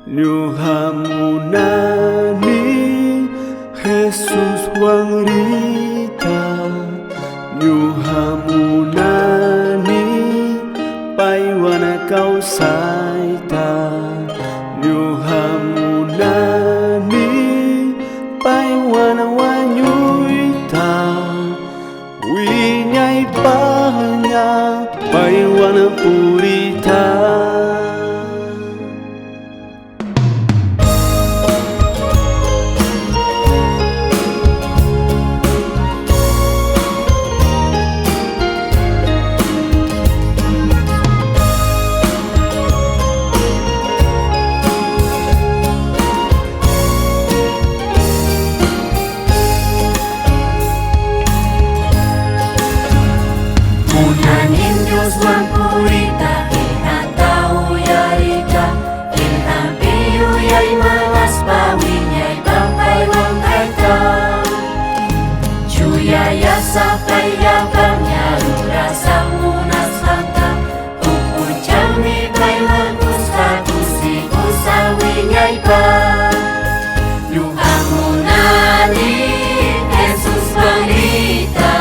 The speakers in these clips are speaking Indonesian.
Nyuhamunani Jesus wangrita, nyuhamunani paiwana kau saita, nyuhamunani paiwana wanyuita, winyai pahanya paiwana purita. Juan purita, ilhan tau yarika, ilhan piyu yai malas pawinyai bampai wang kaita. Cuya ya sampai ya bangnya rasa munas santa, upur jami pai wang kusta kusi kusawinyai pa. Yuhamunani Jesus wangrita,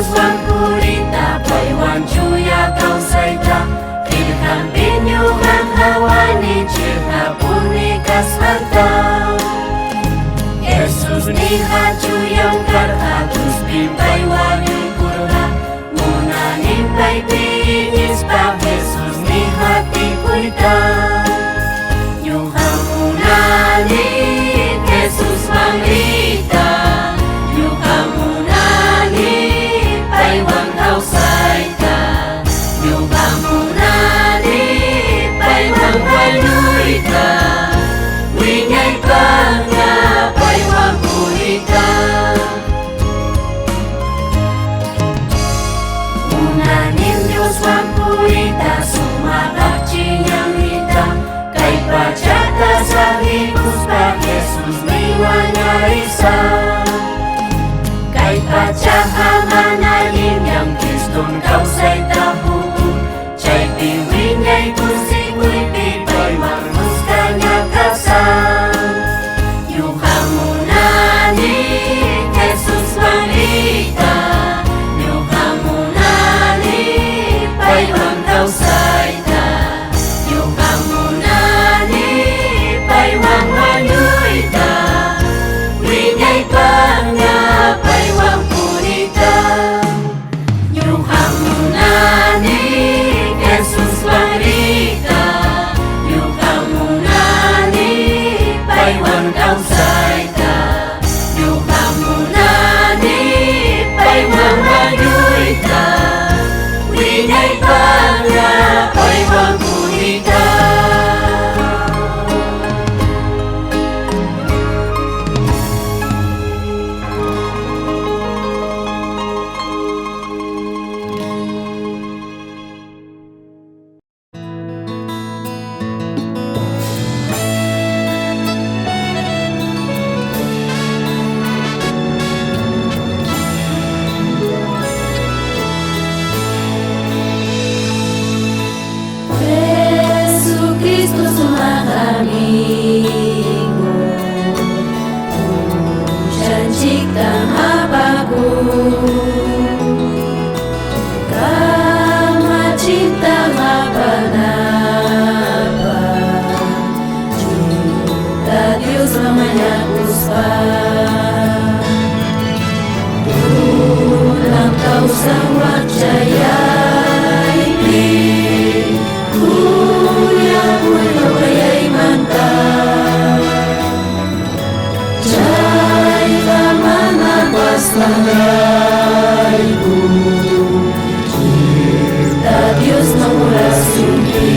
Juan purita, paiwan cuya kau saita, ilhan binyuhan hawani cirha punikas hanta. Jesus niha cuyang karhatus bimpai wani kurha, munanin pai pinyis pa Jesus niha tipuita. Yuhamunani Jesus wangrita, yuhamunani paiwan kau saita, yuhamunani paiwan wanuita, winyai panga paiwan purita. Munanin Dios wan purita, sumakak cinyang hita, kai pacata sahikus pa Jesus niwanya isa. Kai pacaha manayin yang Kriston kau saita hukum, cai piwinyai kursi kuipi pai marmus kanya kasang. Yuhamunani Jesus wangrita, yuhamunani paiwan kau saita, yuhamunani paiwan wanyuita, winyai panga paiwan purita. Yuhamunani Jesus wangrita, yuhamunani paiwan kau saita, yuhamunani paiwan wanyuita, winyai panga paiwan purita. Yesus Kristus mengaminmu, janjikan apaku, karena cinta apa-apa, cinta Dios namanya puspa. Tuhan kau sangat jaya ini, punya kaya mantap, jaya mana pasanganku, cinta Dios mengulas sini.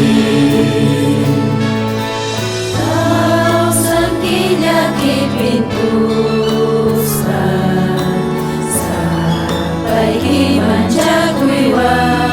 Kau sangkinya di pintu sampai himan jaguiwan.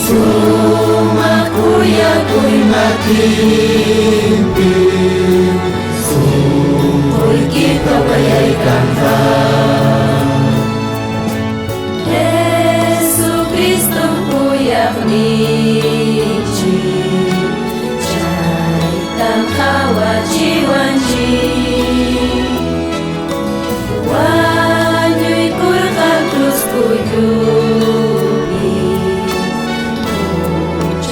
Sumaku yang kui makimbing, sumui kita bayaikan Yesu Kristo kuyak nici, caitan kawa jiwanji, wanyui kurkan terus kuyubi,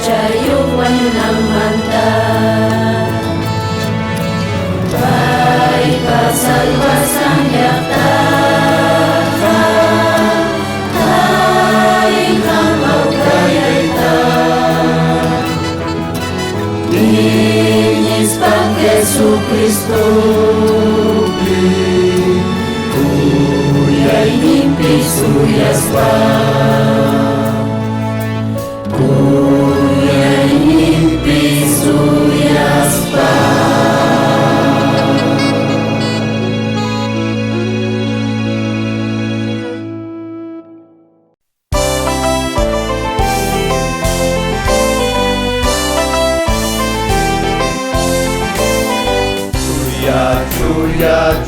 cayuk wanyu nang mantap, baik pasal wasang yakta. Yesu Kristo kuyai mimpi suyaspa, kuyai mimpi suyaspa.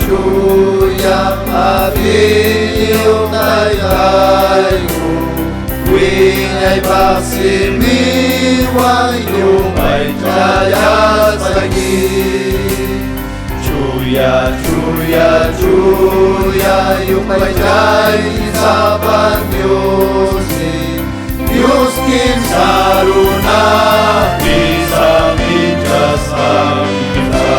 Chuya aviu tai taiu, wingai pasimi wayu mai jaya sagi. Chuya yu mai jai saban Dios kim saruna bisa minjasam kita.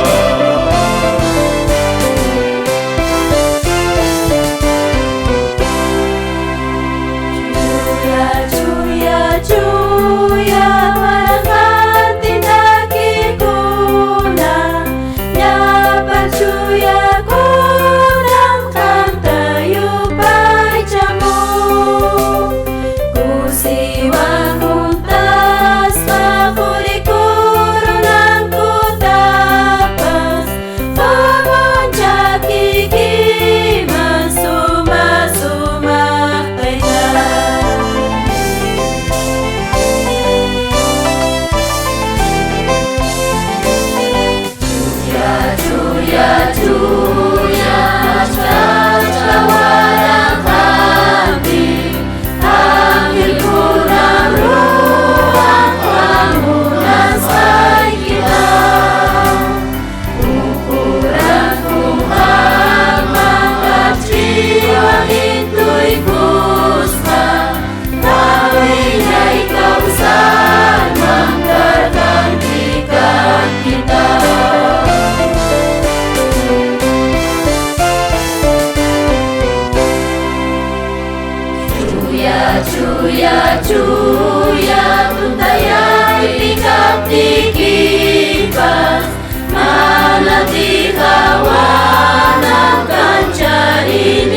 Cuya tuntayay pikat dikipas, malati kawanang kancari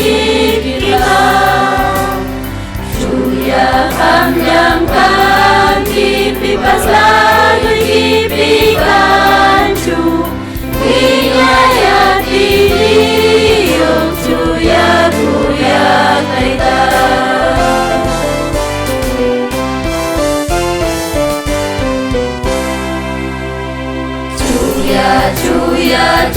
kita. Cuya kamyang kami pipas lagu kipikancu, wilayah diliuk cuya kaita. Cuya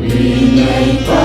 Winai pa,